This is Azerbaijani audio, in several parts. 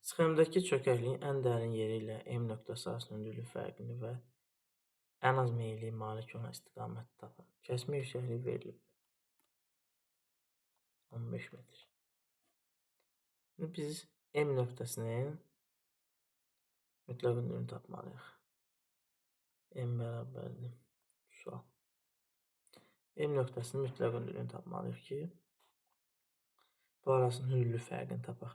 Sxemdəki çökəkliyin ən dərin yeri ilə M nöqtəsi arasında hündürlük fərqini və ən az meyilliyə malik olan istiqaməti tapın. Kəsmə yüksəkliyi verilib. 15 metr. Şimdi biz M nöqtəsinin mütləq hündürlüyünü tapmalıyıq. M bərabərdir. Sual. M nöqtəsinin mütləq hündürlüyünü tapmalıyıq ki, bu arasının hündürlük fərqini tapaq.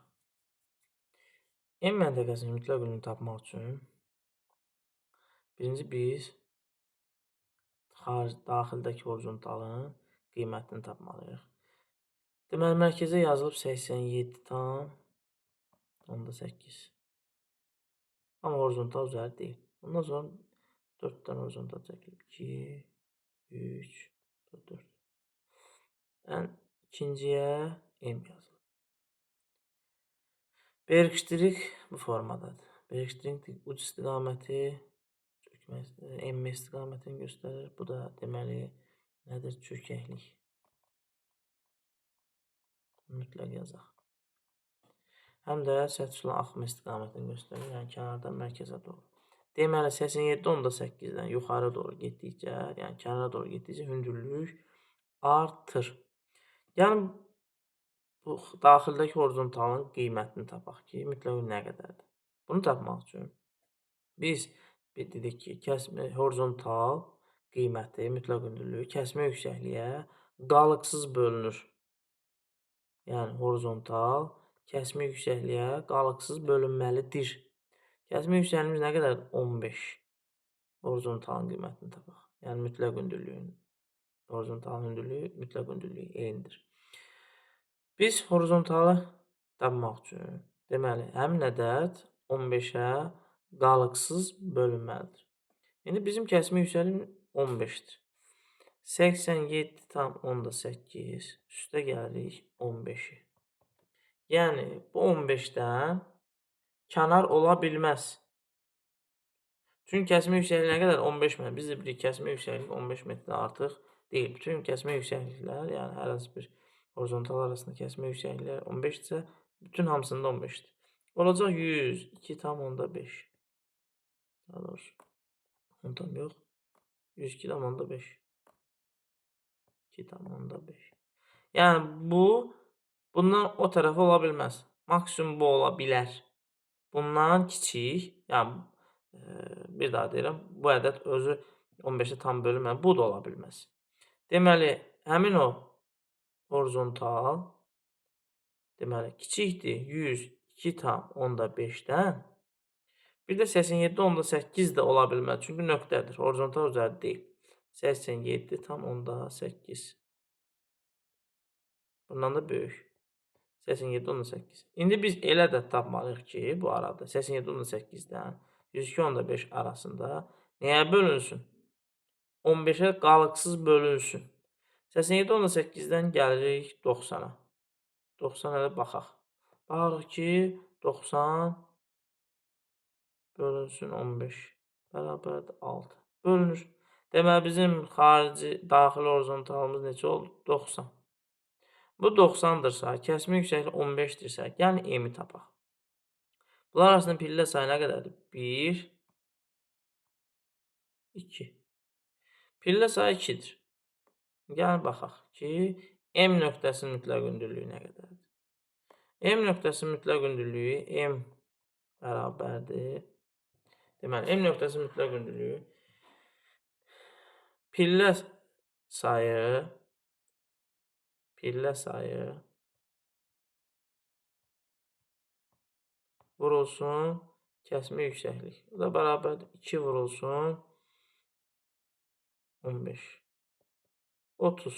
M məntəqəsinin mütləq hündürlüyünü tapmaq üçün birinci biz daxildəki horizontalın qiymətini tapmalıyıq. Deməli, mərkəzə yazılıb 87,8. Amma horizontal üzəri deyil. Ondan sonra 4 dənə horizontal çəkilib. 2, 3, 4. İkinciyə M yazılıb. Bergstrik bu formadadır. Bergstrik uc istiqaməti M istiqamətini göstərir. Bu da deməli nədir? Çökəklik. Mütləq yazaq. Həm də səth üstünün axma istiqamətini göstərir. Yəni kənardan mərkəzə doğru. Deməli 87,8-dən yuxarı doğru getdikcə, yəni kənara doğru getdikcə hündürlük artır. Yəni bu daxildəki horizontalın qiymətini tapaq ki, mütləq nə qədərdir. Bunu tapmaq üçün biz dedik ki, horizontal qiyməti, mütləq hündürlüyü kəsmə yüksəkliyə qalıqsız bölünür. Yəni horizontal kəsmə yüksəkliyə qalıqsız bölünməlidir. Kəsmə yüksəkliyimiz nə qədərdir? 15. Horizontalın qiymətini tapaq. Yəni mütləq hündürlüyün. Horizontalın hündürlüyü, mütləq hündürlüyü eynidir. Biz horizontalı tapmaq üçün, deməli, həmin ədəd 15-ə qalıqsız bölünməlidir. İndi bizim kəsmə yüksəkliyimiz 15-dir. 87,8 üstə gəlirik 15-i. Yəni, bu 15-dən kənar ola bilməz. Çünki kəsmə yüksəkliyi nə qədər? 15 metr. Biz də bilirik, kəsmə yüksəkliyi 15 metrdən artıq deyil. Bütün kəsmə yüksəkliklər, yəni hər hansı bir horizontal arasında kəsmə yüksəkliklər 15-dirsə, bütün hamısında 15-dir. Olacaq 102,5. Daha doğrusu, ondan yox. 102,5. 2,5. Yəni, bundan o tərəfə ola bilməz. Maksimum bu ola bilər. Bundan kiçik, yəni, bir daha deyirəm, bu ədəd özü 15-ə tam bölünmür, bu da ola bilməz. Deməli, həmin o horizontal, deməli, kiçikdir 102,5-dən, bir də 87,8 də ola bilməz, çünki nöqtədir, horizontal üzəri deyil. 87,8. Bundan da böyük. 87,8. İndi biz elə də tapmalıyıq ki, bu arada 87,8-dən 102,5 arasında nəyə bölünsün? 15-ə qalıqsız bölünsün. 87,8-dən gəlirik 90-a. 90-a da baxaq. Baxırıq ki, 90 bölünsün 15 bərabərdir 6. Bölünür. Deməli, bizim xarici, daxili horizontalımız neçə oldu? 90. Bu 90-dırsa, kəsmə yüksəkliyi 15-dirsə, yəni M-i tapaq. Bunlar arasında pillə sayı nə qədərdir? 1, 2. Pillə sayı 2-dir. Gəlin baxaq ki, M nöqtəsinin mütləq hündürlüyü nə qədərdir? M nöqtəsinin mütləq hündürlüyü M bərabərdir. Deməli, M nöqtəsinin mütləq hündürlüyü pillə sayı vurulsun kəsmə yüksəklik. Bu da bərabərdir 2 vurulsun 15. 30.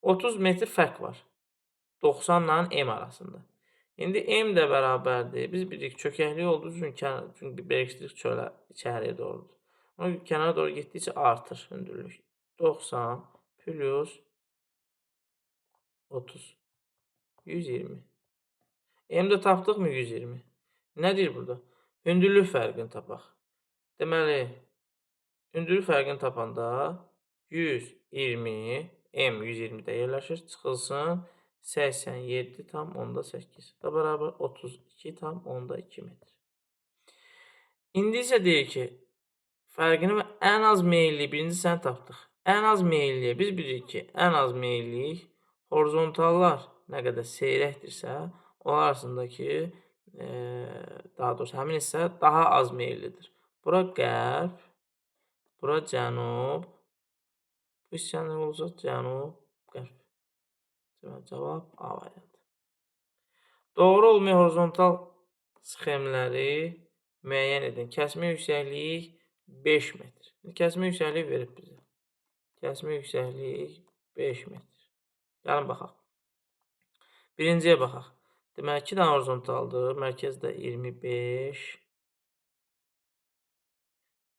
30 metr fərq var. 90 ilə M arasında. İndi M də bərabərdir. Biz bilirik, çökəklik olduğu üçün, çünki bergstrik içəriyə doğrudur. Ona kənara doğru getdikcə artır hündürlük. 90 plus 30. 120. M-də tapdıqmı 120? Nə deyir burada? Hündürlük fərqini tapaq. Deməli, hündürlük fərqini tapanda 120, M 120-də yerləşir, çıxılsın 87 tam onda 8 da bərabər 32 tam onda 2 metr. İndi isə deyir ki, fərqini və ən az meyilliyi birinci sən tapdıq. Ən az meyilliyi biz bilirik ki, ən az meyillik horizontallar nə qədər seyrəkdirsə, onlar arasındakı daha doğrusu həmin hissə daha az meyillidir. Bura qərb, bura cənub, bu hissə nə olacaq? Cənub, qərb. Cavab A variantı. Doğru olmayan horizontal sxemləri müəyyən edin. Kəsmə yüksəkliyi 5 metr. Kəsmə yüksəkliyi verib bizə. Kəsmə yüksəkliyi 5 metr. Gəlin baxaq. Birinciyə baxaq. Deməli, 2 dənə horizontaldır. Mərkəzdə 25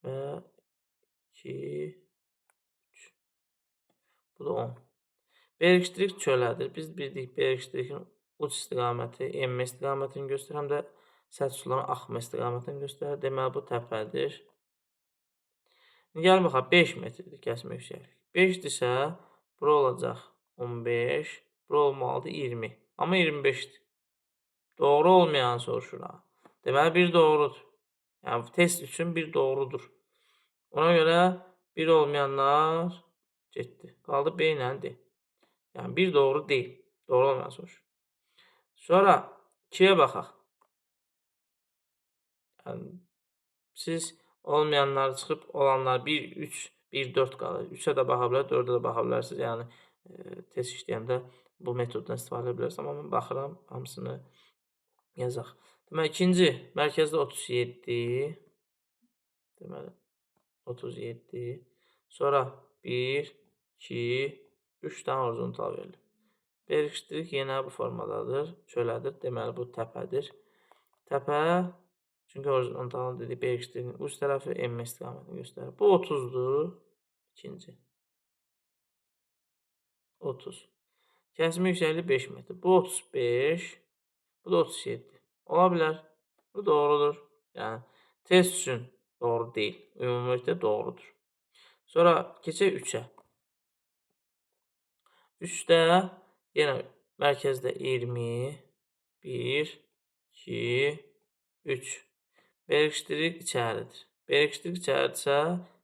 və 2, 3. Bu da 10. Berikstrik çölədir. Biz bildik berikstrikin uç istiqaməti enmə istiqamətini göstərir, həm də səth suların axma istiqamətini göstərir. Deməli, bu təpədir. Gəlin baxaq, 5 metrdir kəsmə yüksəklik. 5-dirsə, bura olacaq 15, bura olmalıdır 20. Amma 25-dir. Doğru olmayanı soruşur. Deməli, bir doğrudur. Yəni, test üçün bir doğrudur. Ona görə bir olmayanlar getdi. Qaldı B ilə D. Yəni, bir doğru deyil. Doğru olmayanı soruşur. Sonra 2-yə baxaq. Yəni, siz olmayanları çıxıb olanlar 1, 3, 1, 4 qalır. 3-ə də baxa bilər, 4-ə də baxa bilərsiniz. Yəni, test işləyəndə bu metoddan istifadə edə bilərsiniz. Amma mən baxıram, hamısını yazaq. Deməli, ikinci, mərkəzdə 37. Deməli, 37. Sonra 1, 2, 3 dənə horizontal verilir. Berikstrik yenə bu formadadır, çölədir. Deməli, bu təpədir. Təpə, çünki horizontalın dedik, berikstrikin uç tərəfi enmə istiqamətini göstərir. Bu 30-dur. İkinci. 30. Kəsmə yüksəkliyi 5 metr. Bu 35. Bu da 37. Ola bilər. Bu doğrudur. Yəni, test üçün doğru deyil. Ümumilikdə doğrudur. Sonra keçək 3-ə. 3-də yenə mərkəzdə 20, 1, 2, 3. Berikstrik içəridir. Berikstrik içəridirsə,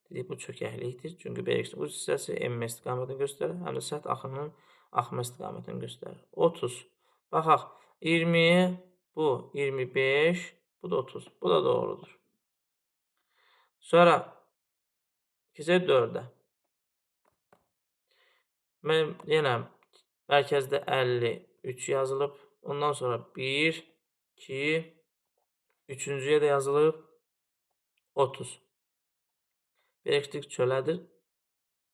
dedik, bu çökəklikdir. Çünki berikstrik uç hissəsi enmə istiqamətini göstərir, həm də səth axının axma istiqamətini göstərir. 30. Baxaq, 20, bu 25, bu da 30. Bu da doğrudur. Sonra keçək 4-ə. Mən yenə mərkəzdə 53 yazılıb. Ondan sonra 1, 2, 3-cüyə də yazılıb 30. Berikstrik çölədir.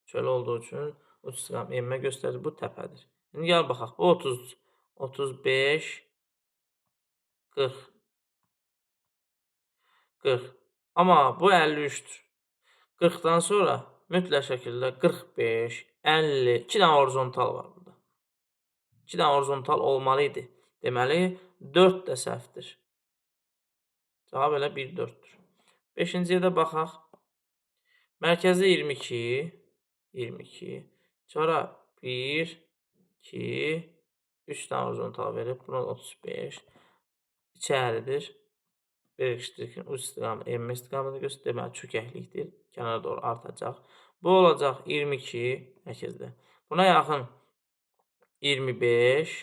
Çöl olduğu üçün uç istiqamət enmə göstərir. Bu təpədir. İndi gəl baxaq. Bu 30, 35, 40. 40. Amma bu 53-dür. 40-dan sonra mütləq şəkildə 45, 50, 2 dənə horizontal var burada. 2 dənə horizontal olmalı idi. Deməli, 4 də səhvdir. Cavab elə 1, 4-dür. 5-ciyə də baxaq. Mərkəzdə 22, 22. Sonra 1, 2, 3 dənə horizontal verib. Buna 35. İçəridir. Berikstrikin uç istiqaməti, enmə istiqaməti göstərir. Deməli, çökəklikdir. Kənara doğru artacaq. Bu olacaq 22 mərkəzdə. Buna yaxın 25,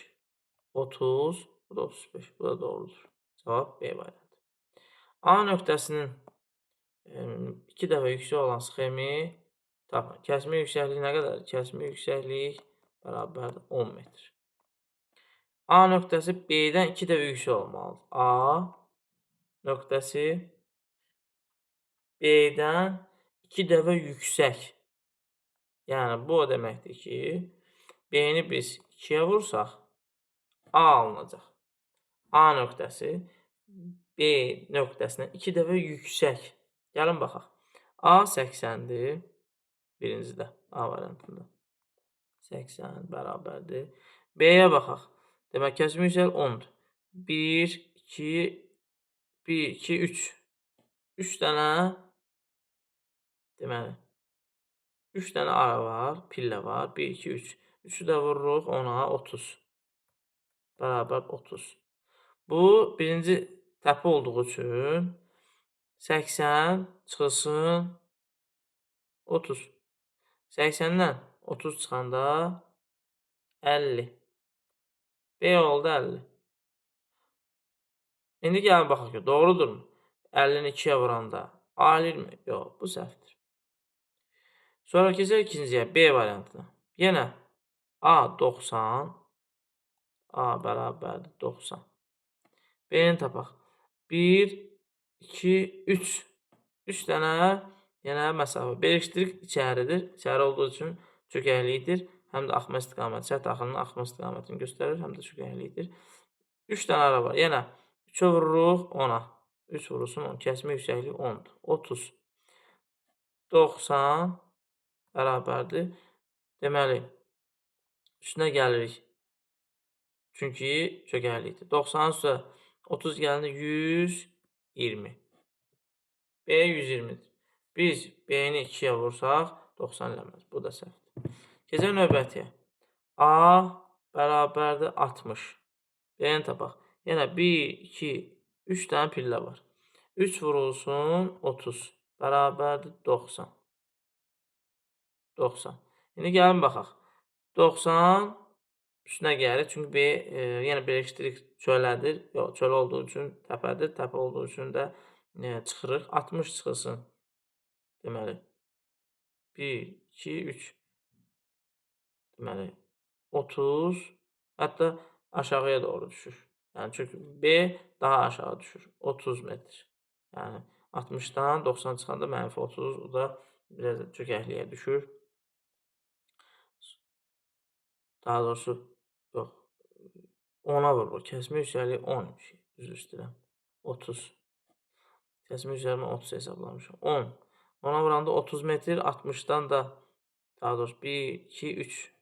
30, bu da 35. Bu da doğrudur. Cavab B variantı. A nöqtəsinin 2 dəfə yüksək olan sxemi tapın. Kəsmə yüksəkliyi nə qədər? Kəsmə yüksəkliyi bərabərdir 10 metr. A nöqtəsi B-dən 2 dəfə yüksək olmalıdır. A nöqtəsi B-dən 2 dəfə yüksək. Yəni, bu o deməkdir ki, B-ni biz 2-yə vursaq, A alınacaq. A nöqtəsi B nöqtəsindən 2 dəfə yüksək. Gəlin baxaq. A 80-dir. Birincidə, A variantında. 80 bərabərdir. B-yə baxaq. Demək, kəsmə yüksəkliyi 10-dur. 1, 2, 1, 2, 3. 3 dənə, deməli, 3 dənə ara var, pillə var. 1, 2, 3. 3-ü də vururuq ona 30. bərabər 30. Bu birinci təpə olduğu üçün 80 çıxılsın 30. 80-dən 30 çıxanda 50. B oldu 50. İndi gəlin baxaq ki, doğrudurmu? 50-ni 2-yə vuranda A elirmi? Yox, bu səhvdir. Sonra keçək ikinciyə, B variantına. Yenə A 90, A bərabərdir 90. B-ni tapaq. 1, 2, 3. 3 dənə yenə məsafə. Birləşdirik içəridir. İçəri olduğu üçün çökəklikdir. Həm də axma istiqaməti, səth axınının axma istiqamətini göstərir, həm də çökəklikdir. 3 dənə ara var. Yenə 3-ə vururuq 10-a. 3 vurulsun 10. Kəsmə yüksəkliyi 10-dur. 30. 90 bərabərdir. Deməli, üstünə gəlirik. Çünki çökəklikdir. 90-ın üstə 30 gəlinə 120. B 120-dir. Biz B-ni 2-yə vursaq 90 eləməz. Bu da səhvdir. Keçək növbətiyə. A bərabərdir 60. B-ni tapaq. Yenə 1, 2, 3 dənə pillə var. 3 vurulsun 30. Bərabərdir 90. 90. İndi gəlin baxaq. 90 üstünə gəlir. Çünki B yenə birləşdirik çölədir. Yox, çöl olduğu üçün təpədir. Təpə olduğu üçün də çıxırıq. 60 çıxılsın. Deməli 1, 2, 3. Deməli 30. Hətta aşağıya doğru düşür. Yəni çünki B daha aşağı düşür. 30 metr. Yəni 60-dan 90 çıxanda -30. O da biraz çökəkliyə düşür. Daha doğrusu yox. 10-a vurur. Kəsmə yüksəkliyi 10 imiş. Üzr istəyirəm. 30. Kəsmə yüksəkliyini 30 hesablamışam. 10. 10-a vuranda 30 metr. 60-dan da daha doğrusu 1, 2, 3.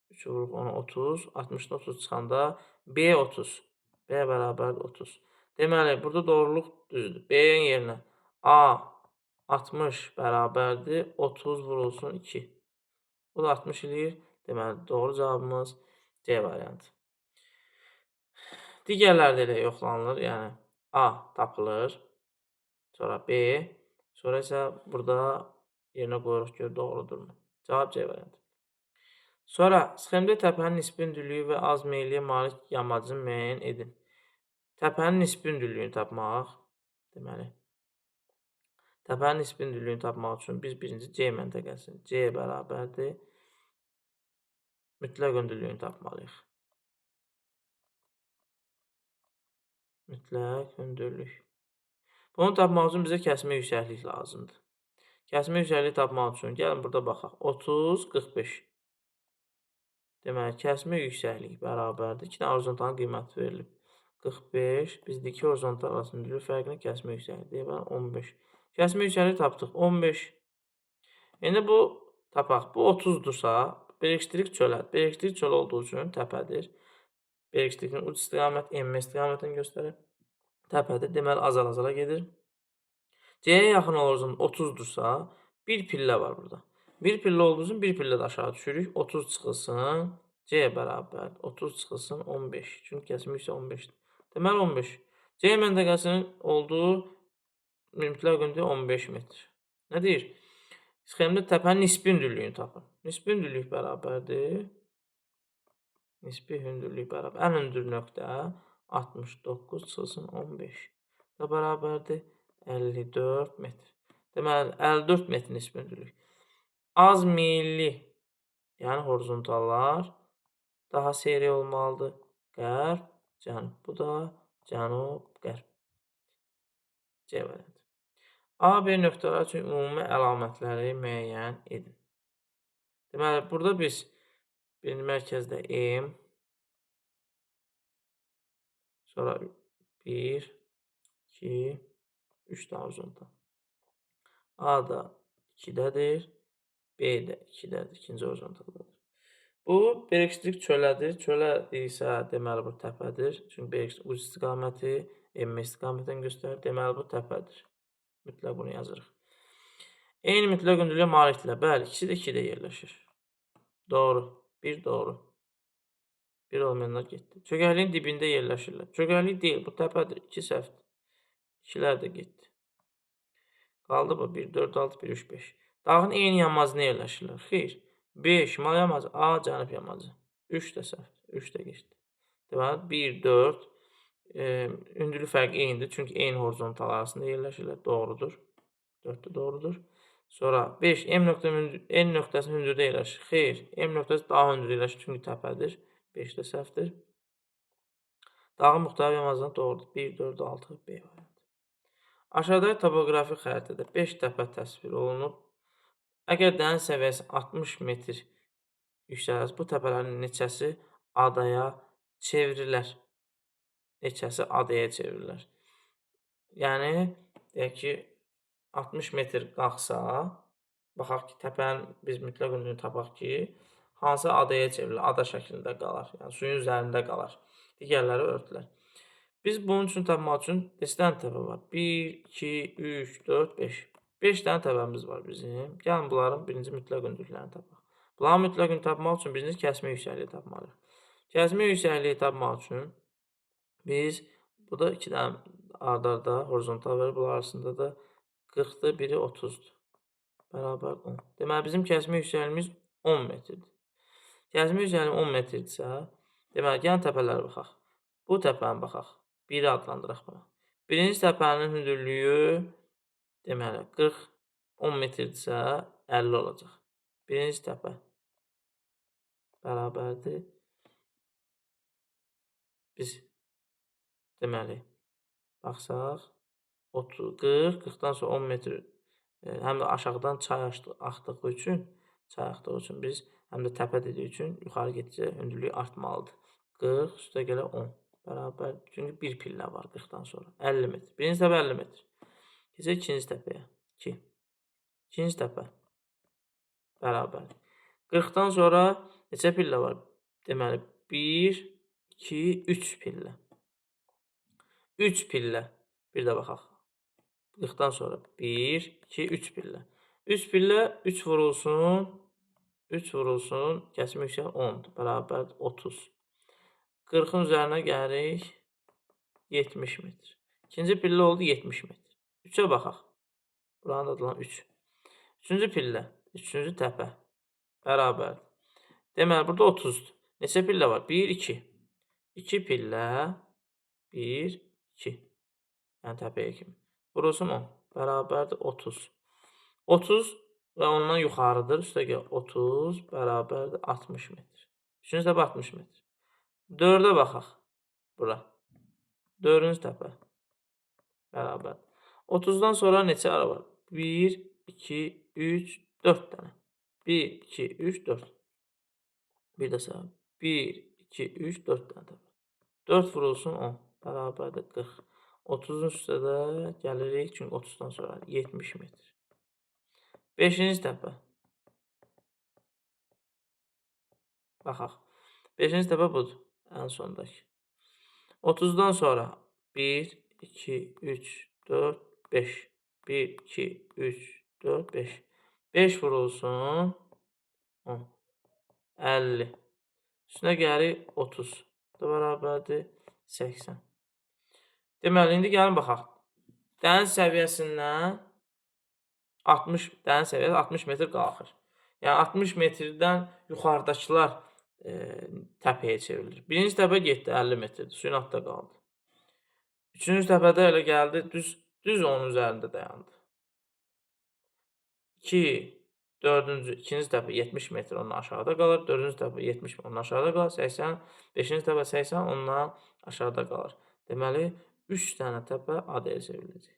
3 vururuq 10-a 30. 60-dan 30 çıxanda B 30. B bərabər 30. Deməli, burada doğruluq düzdür. B-nin yerinə A 60 bərabərdir. 30 vurulsun 2. Bu da 60 eləyir. Deməli, doğru cavabımız C variantı. Digərləri də elə yoxlanılır. Yəni, A tapılır. Sonra B. Sonra isə burada yerinə qoyuruq ki, doğrudurmu? Cavab C variantı. Sonra, sxemdə təpənin nisbi hündürlüyü və az meyilliyə malik yamacını müəyyən edin. Təpənin nisbi hündürlüyünü tapmaq. Deməli, təpənin nisbi hündürlüyünü tapmaq üçün biz birinci C məntəqəsini C bərabərdir. Mütləq hündürlüyünü tapmalıyıq. Mütləq hündürlük. Bunu tapmaq üçün bizə kəsmə yüksəklik lazımdır. Kəsmə yüksəkliyi tapmaq üçün gəlin burada baxaq. 30, 45. Deməli, kəsmə yüksəklik bərabərdir. 2 dənə horizontalın qiyməti verilib. 45. Bizdə 2 horizontal arasında hündürlük fərqini kəsmə yüksəkliyi deyil. 15. Kəsmə yüksəkliyi tapdıq. 15. İndi bu tapaq. Bu 30-dursa, birləşdirik çölədir. Birləşdirik çöl olduğu üçün təpədir. Birləşdirikin uc istiqamət M istiqamətini göstərir. Təpədir. Deməli, azala gedir. C-yə yaxın olursa 30-dursa, bir pillə var burada. Bir pillə olduğu üçün bir pillə də aşağı düşürük. 30 çıxılsın. C bərabər. 30 çıxılsın 15. Çünki kəsmə yüksək 15-dir. Deməli 15. C məntəqəsinin olduğu mütləq hündürlüyü 15 metr. Nə deyir? Sxemdə təpənin nisbi hündürlüyünü tapın. Nisbi hündürlük bərabərdir. Nisbi hündürlük bərabər. Ən hündür nöqtə 69 çıxılsın 15. Da bərabərdir 54 metr. Deməli 54 metr nisbi hündürlük. Az meyilli, yəni horizontallar daha seyri olmalıdır. Qərb, cənub. Bu da cənub, qərb. C variantı. A, B nöqtələr üçün ümumi əlamətləri müəyyən edin. Deməli, burada biz birinci mərkəzdə M, sonra 1, 2, 3 dənə horizontal. A da 2-dədir. B də 2-dədir. İkinci horizontaldadır. Bu, birləşdirik çölədir. Çölə isə deməli bu təpədir. Çünki birləşdirik uc istiqaməti M istiqamətini göstərir. Deməli bu təpədir. Mütləq bunu yazırıq. Eyni mütləq hündürlüyə malikdirlər. Bəli, ikisi də 2-də yerləşir. Doğru. Bir doğru. 1 olmayanlar getdi. Çökəkliyin dibində yerləşirlər. Çökəklik deyil, bu təpədir. 2 səhvdir. 2'lər də getdi. Qaldı bu 1, 4, 6, 1, 3, 5. Dağın eyni yamacında yerləşirlər. Xeyr. 5 şimal yamacı, A cənub yamacı. 3 də səhvdir. 3 də getdi. Deməli 1, 4 hündürlük fərqi eynidir. Çünki eyni horizontal arasında yerləşirlər. Doğrudur. 4 də doğrudur. Sonra 5 M nöqtəsinin hündürlüyü yerləşir. Xeyr. M nöqtəsi daha hündür yerləşir. Çünki təpədir. 5 də səhvdir. Dağın müxtəlif yamacına doğrudur. 1, 4, 6, B variantı. Aşağıdakı topoqrafik xəritədə 5 təpə təsvir olunub. Əgər dəniz səviyyəsi 60 metr yüksəlirsə, bu təpələrin neçəsi adaya çevrilər? Neçəsi adaya çevrilər? Yəni, deyək ki, 60 metr qalxsa, baxaq ki, təpənin biz mütləq hündürlüyünü tapaq ki, hansı adaya çevrilir? Ada şəklində qalar. Yəni, suyun üzərində qalar. Digərləri örtülər. Biz bunun üçün tapmaq üçün neçə dənə təpə var? 1, 2, 3, 4, 5. 5 dənə təpəmiz var bizim. Gəlin bunların birinci mütləq hündürlüklərini tapaq. Bunların mütləq hündürlüyünü tapmaq üçün birinci kəsmə yüksəkliyi tapmalıyıq. Kəsmə yüksəkliyi tapmaq üçün biz burada 2 dənə arda-arda horizontal verir. Bunlar arasında da 40-dır, biri 30-dur. Bərabər 10. Deməli, bizim kəsmə yüksəkliyimiz 10 metrdir. Kəsmə yüksəkliyi 10 metrdirsə, deməli, gəlin təpələrə baxaq. Bu təpəni baxaq. 1-i adlandıraq buna. Birinci təpənin hündürlüyü, deməli, 40, 10 metrdirsə, 50 olacaq. Birinci təpə bərabərdir. Biz, deməli, baxsaq, 30, 40, 40-dan sonra 10 metr, həm də aşağıdan çay axdığı üçün biz həm də təpə dediyi üçün yuxarı getdikcə hündürlüyü artmalıdır. 40 üstə gələ 10 bərabər. Çünki bir pillə var 40-dan sonra. 50 metr. Birinci təpə 50 metr. Keçək ikinci təpəyə. 2. İkinci təpə bərabər. 40-dan sonra neçə pillə var? Deməli, 1, 2, 3 pillə. 3 pillə. Bir də baxaq. 40-dan sonra 1, 2, 3 pillə. 3 pillə 3 vurulsun. 3 vurulsun. Kəsmə yüksək 10-dur. Bərabər 30. 40-ın üzərinə gəlirik. 70 metr. İkinci pillə oldu 70 metr. 3-ə baxaq. Buranın adılan 3. Üçüncü pillə. Üçüncü təpə. Bərabər. Deməli, burada 30-dur. Neçə pillə var? 1, 2. 2 pillə. 1, 2. Yəni, təpəyə kimi. Vurulsun 10. Bərabərdir 30. 30 və ondan yuxarıdır. Üstə gəl 30 bərabərdir 60 metr. Üçüncü təpə 60 metr. 4-ə baxaq. Bura. 4-cü təpə. Bərabər. 30-dan sonra neçə ara var? 1, 2, 3, 4 dənə. 1, 2, 3, 4. Bir də səhv. 1, 2, 3, 4 dənə təpə. 4 vurulsun 10. Bərabərdir 40. 30-un üstə də gəlirik. Çünki 30-dan sonra 70 metr. 5-ci təpə. Baxaq. 5-ci təpə budur. Ən sondakı. 30-dan sonra 1, 2, 3, 4, 5. 1, 2, 3, 4, 5. 5 vurulsun 10. 50. Üstünə gəlir 30. Bu da bərabərdir 80. Deməli, indi gəlin baxaq. Dəniz səviyyəsindən 60 metr qalxır. Yəni, 60 metrdən yuxarıdakılar təpəyə çevrilir. Birinci təpə getdi 50 metrdir. Suyun altında qaldı. Üçüncü təpədə elə gəldi, düz onun üzərində dayandı. 2, 4-cü, ikinci təpə 70 metr ondan aşağıda qalır. 4-cü təpə 70 ondan aşağıda qalır. 80, 5-ci təpə 80 ondan aşağıda qalır. Deməli, 3 dənə təpə adaya çevriləcək.